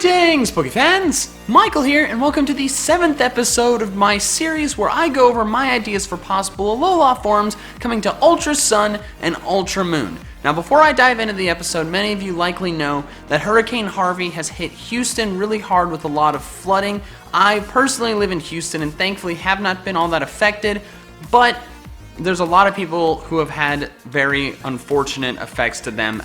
Greetings, Pokefans! Michael here, and welcome to the 7th episode of my series where I go over my ideas for possible Alola forms coming to Ultra Sun and Ultra Moon. Now, before I dive into the episode, many of you likely know that Hurricane Harvey has hit Houston really hard with a lot of flooding. I personally live in Houston and thankfully have not been all that affected, but there's a lot of people who have had very unfortunate effects to them,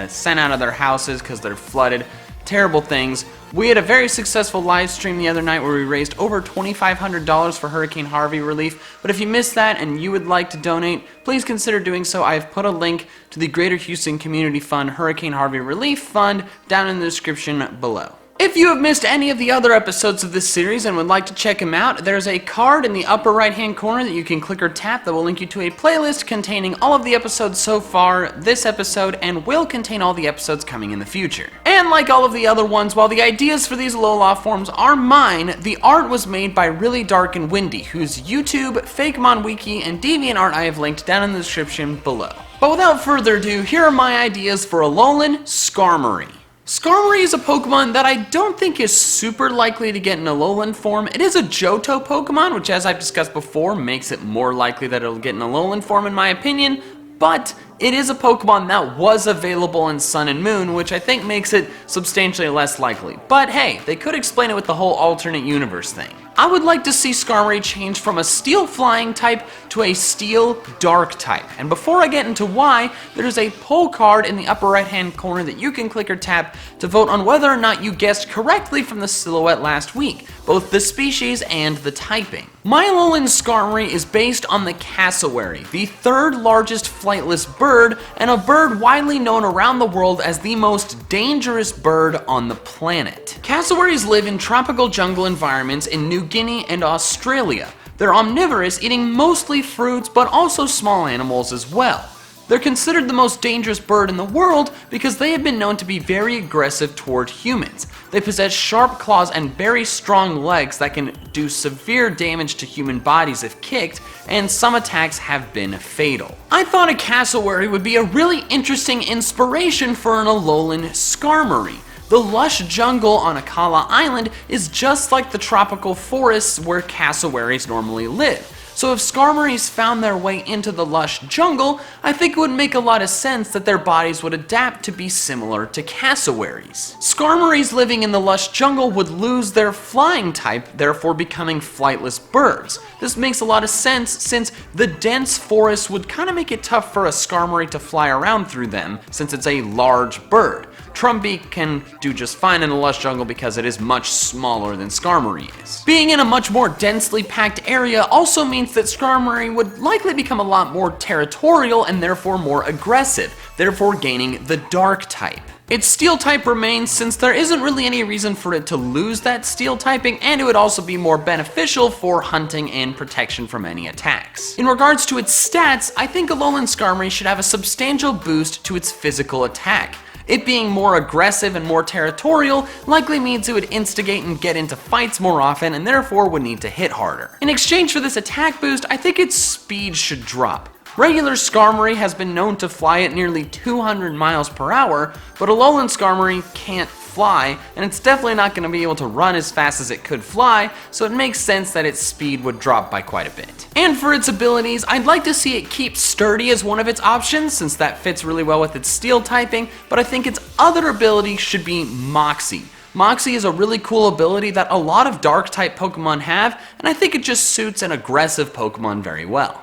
sent out of their houses because they're flooded. Terrible things. We had a very successful live stream the other night where we raised over $2,500 for Hurricane Harvey relief, but if you missed that and you would like to donate, please consider doing so. I've put a link to the Greater Houston Community Fund Hurricane Harvey Relief Fund down in the description below. If you have missed any of the other episodes of this series and would like to check them out, there's a card in the upper right hand corner that you can click or tap that will link you to a playlist containing all of the episodes so far, this episode, and will contain all the episodes coming in the future. And like all of the other ones, while the ideas for these Alola forms are mine, the art was made by ReallyDarkandWindie, whose YouTube, Fakemon Wiki, and DeviantArt I have linked down in the description below. But without further ado, here are my ideas for Alolan Skarmory. Skarmory is a Pokemon that I don't think is super likely to get an Alolan form. It is a Johto Pokemon, which as I've discussed before, makes it more likely that it'll get an Alolan form in my opinion, but it is a Pokemon that was available in Sun and Moon, which I think makes it substantially less likely. But hey, they could explain it with the whole alternate universe thing. I would like to see Skarmory change from a Steel Flying type to a Steel Dark type. And before I get into why, there's a poll card in the upper right hand corner that you can click or tap to vote on whether or not you guessed correctly from the silhouette last week, both the species and the typing. My Alolan Skarmory is based on the cassowary, the third largest flightless bird, and a bird widely known around the world as the most dangerous bird on the planet. Cassowaries live in tropical jungle environments in New Guinea and Australia. They're omnivorous, eating mostly fruits, but also small animals as well. They're considered the most dangerous bird in the world because they have been known to be very aggressive toward humans. They possess sharp claws and very strong legs that can do severe damage to human bodies if kicked, and some attacks have been fatal. I thought a cassowary would be a really interesting inspiration for an Alolan Skarmory. The lush jungle on Akala Island is just like the tropical forests where cassowaries normally live. So if Skarmories found their way into the lush jungle, I think it would make a lot of sense that their bodies would adapt to be similar to cassowaries. Skarmories living in the lush jungle would lose their flying type, therefore becoming flightless birds. This makes a lot of sense since the dense forests would kind of make it tough for a Skarmory to fly around through them since it's a large bird. Trumbeak can do just fine in the lush jungle because it is much smaller than Skarmory is. Being in a much more densely packed area also means that Skarmory would likely become a lot more territorial and therefore more aggressive, therefore gaining the dark type. Its steel type remains since there isn't really any reason for it to lose that steel typing, and it would also be more beneficial for hunting and protection from any attacks. In regards to its stats, I think Alolan Skarmory should have a substantial boost to its physical attack. It being more aggressive and more territorial likely means it would instigate and get into fights more often and therefore would need to hit harder. In exchange for this attack boost, I think its speed should drop. Regular Skarmory has been known to fly at nearly 200 miles per hour, but Alolan Skarmory can't fly, and it's definitely not going to be able to run as fast as it could fly, so it makes sense that its speed would drop by quite a bit. And for its abilities, I'd like to see it keep Sturdy as one of its options, since that fits really well with its steel typing, but I think its other ability should be Moxie. Moxie is a really cool ability that a lot of dark type Pokemon have, and I think it just suits an aggressive Pokemon very well.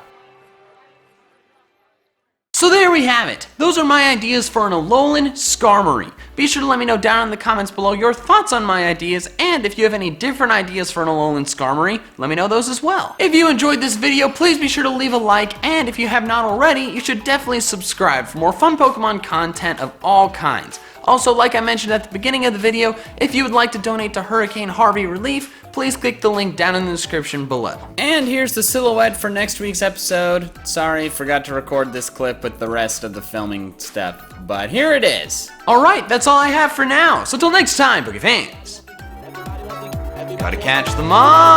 So there we have it. Those are my ideas for an Alolan Skarmory. Be sure to let me know down in the comments below your thoughts on my ideas, and if you have any different ideas for an Alolan Skarmory, let me know those as well. If you enjoyed this video, please be sure to leave a like, and if you have not already, you should definitely subscribe for more fun Pokemon content of all kinds. Also, like I mentioned at the beginning of the video, if you would like to donate to Hurricane Harvey relief, please click the link down in the description below. And here's the silhouette for next week's episode. Sorry, forgot to record this clip with the rest of the filming stuff, but here it is. Alright, that's all I have for now. So till next time, Pokefans. Gotta catch them all!